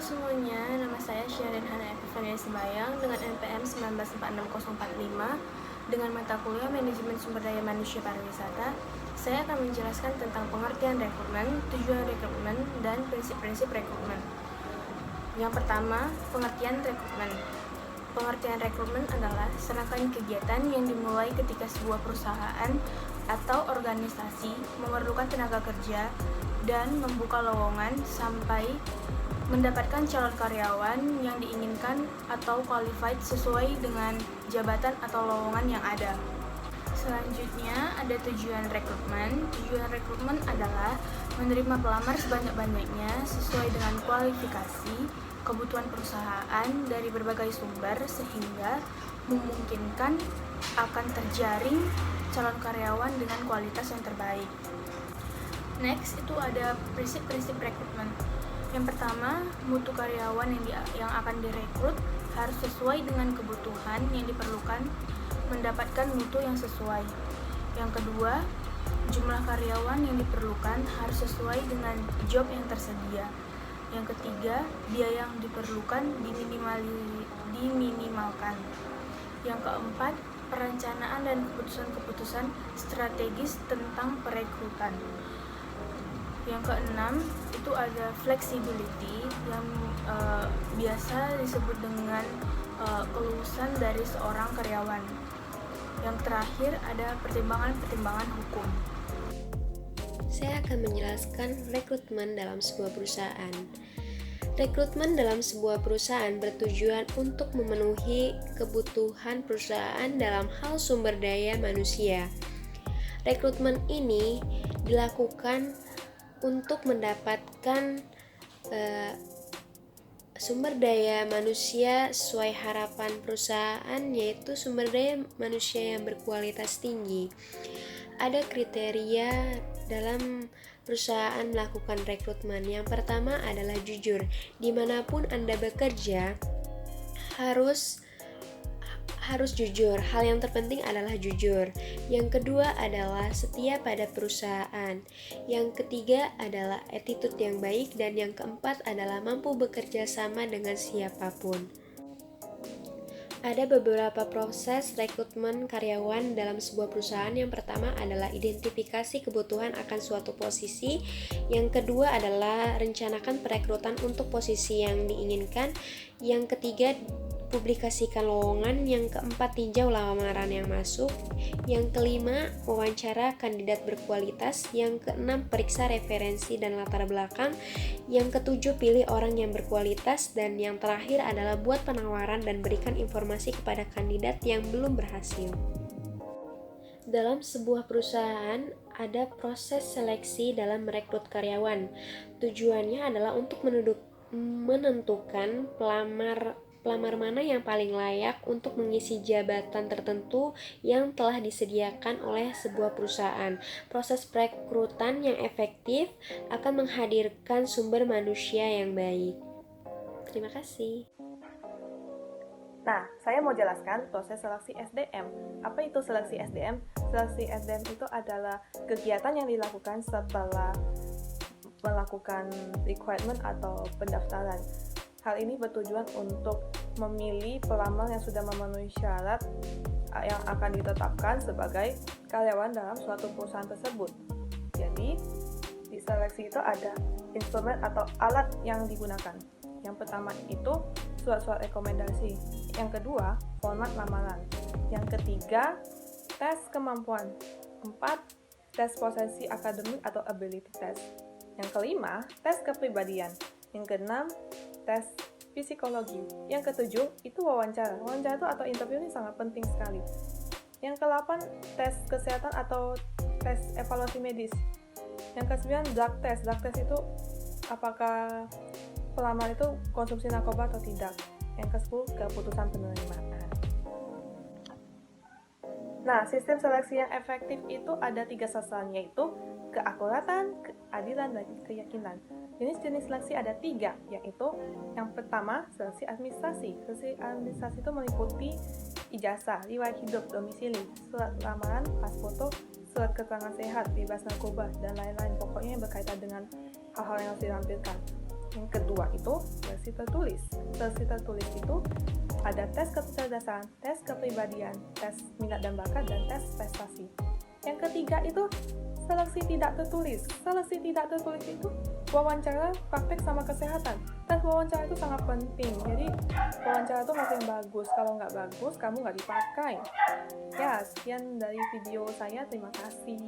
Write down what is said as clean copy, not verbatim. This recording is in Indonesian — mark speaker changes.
Speaker 1: semuanya, nama saya Syarin Hana Epifania Sembayang dengan NPM 1946045 dengan mata kuliah Manajemen Sumber Daya Manusia Pariwisata. Saya akan menjelaskan tentang pengertian rekrutmen, tujuan rekrutmen, dan prinsip-prinsip rekrutmen. Yang pertama, pengertian rekrutmen. Pengertian rekrutmen adalah serangkaian kegiatan yang dimulai ketika sebuah perusahaan atau organisasi memerlukan tenaga kerja dan membuka lowongan sampai mendapatkan calon karyawan yang diinginkan atau qualified sesuai dengan jabatan atau lowongan yang ada. Selanjutnya ada tujuan rekrutmen. Tujuan rekrutmen adalah menerima pelamar sebanyak-banyaknya sesuai dengan kualifikasi, kebutuhan perusahaan dari berbagai sumber sehingga memungkinkan akan terjaring calon karyawan dengan kualitas yang terbaik. Next, itu ada prinsip-prinsip rekrutmen. Yang pertama, mutu karyawan yang akan direkrut harus sesuai dengan kebutuhan yang diperlukan, mendapatkan mutu yang sesuai. Yang kedua, jumlah karyawan yang diperlukan harus sesuai dengan job yang tersedia. Yang ketiga, biaya yang diperlukan diminimalkan. Yang keempat, perencanaan dan keputusan-keputusan strategis tentang perekrutan. Yang keenam, itu ada flexibility yang biasa disebut dengan kelulusan dari seorang karyawan. Yang terakhir ada pertimbangan-pertimbangan hukum.
Speaker 2: Saya akan menjelaskan rekrutmen dalam sebuah perusahaan. Rekrutmen dalam sebuah perusahaan bertujuan untuk memenuhi kebutuhan perusahaan dalam hal sumber daya manusia. Rekrutmen ini dilakukan untuk mendapatkan sumber daya manusia sesuai harapan perusahaan, yaitu sumber daya manusia yang berkualitas tinggi. Ada kriteria dalam perusahaan melakukan rekrutmen. Yang pertama adalah jujur. Dimanapun Anda bekerja harus jujur. Hal yang terpenting adalah jujur. Yang kedua adalah setia pada perusahaan. Yang ketiga adalah attitude yang baik, dan yang keempat adalah mampu bekerja sama dengan siapapun. Ada beberapa proses rekrutmen karyawan dalam sebuah perusahaan. Yang pertama adalah identifikasi kebutuhan akan suatu posisi. Yang kedua adalah rencanakan perekrutan untuk posisi yang diinginkan. Yang ketiga, publikasikan lowongan. Yang keempat, tinjau lamaran yang masuk. Yang kelima, wawancara kandidat berkualitas. Yang keenam, periksa referensi dan latar belakang. Yang ketujuh, pilih orang yang berkualitas. Dan yang terakhir adalah buat penawaran dan berikan informasi kepada kandidat yang belum berhasil. Dalam sebuah perusahaan ada proses seleksi dalam merekrut karyawan. Tujuannya adalah untuk menentukan pelamar mana yang paling layak untuk mengisi jabatan tertentu yang telah disediakan oleh sebuah perusahaan. Proses perekrutan yang efektif akan menghadirkan sumber manusia yang baik. Terima kasih.
Speaker 3: Nah, saya mau jelaskan proses seleksi SDM. Apa itu seleksi SDM? Seleksi SDM itu adalah kegiatan yang dilakukan setelah melakukan requirement atau pendaftaran. Hal ini bertujuan untuk memilih pelamar yang sudah memenuhi syarat yang akan ditetapkan sebagai karyawan dalam suatu perusahaan tersebut. Jadi, di seleksi itu ada instrumen atau alat yang digunakan. Yang pertama itu surat-surat rekomendasi. Yang kedua, format lamaran. Yang ketiga, tes kemampuan. 4, tes potensi akademik atau ability test. Yang kelima, tes kepribadian. Yang keenam, tes psikologi. Yang ketujuh, itu wawancara. Wawancara itu atau interview ini sangat penting sekali. Yang ke-8, tes kesehatan atau tes evaluasi medis. Yang ke-9, drug test. Drug test itu apakah pelamar itu konsumsi narkoba atau tidak. Yang ke-10, keputusan penerimaan. Nah, sistem seleksi yang efektif itu ada 3 sasaran, yaitu keakuratan, keadilan, dan keyakinan. Jenis-jenis seleksi ada 3, yaitu yang pertama, seleksi administrasi. Seleksi administrasi itu meliputi ijazah, riwayat hidup, domisili, surat lamaran, pas foto, surat keterangan sehat, bebas narkoba, dan lain-lain. Pokoknya yang berkaitan dengan hal-hal yang harus ditampilkan. Yang kedua itu seleksi tertulis. Seleksi tertulis itu ada tes kecerdasan, tes kepribadian, tes minat dan bakat, dan tes prestasi. Yang ketiga itu seleksi tidak tertulis. Seleksi tidak tertulis itu wawancara, praktek, sama kesehatan. Tes wawancara itu sangat penting. Jadi wawancara itu harus yang bagus. Kalau nggak bagus, kamu nggak dipakai. Ya, sekian dari video saya. Terima kasih.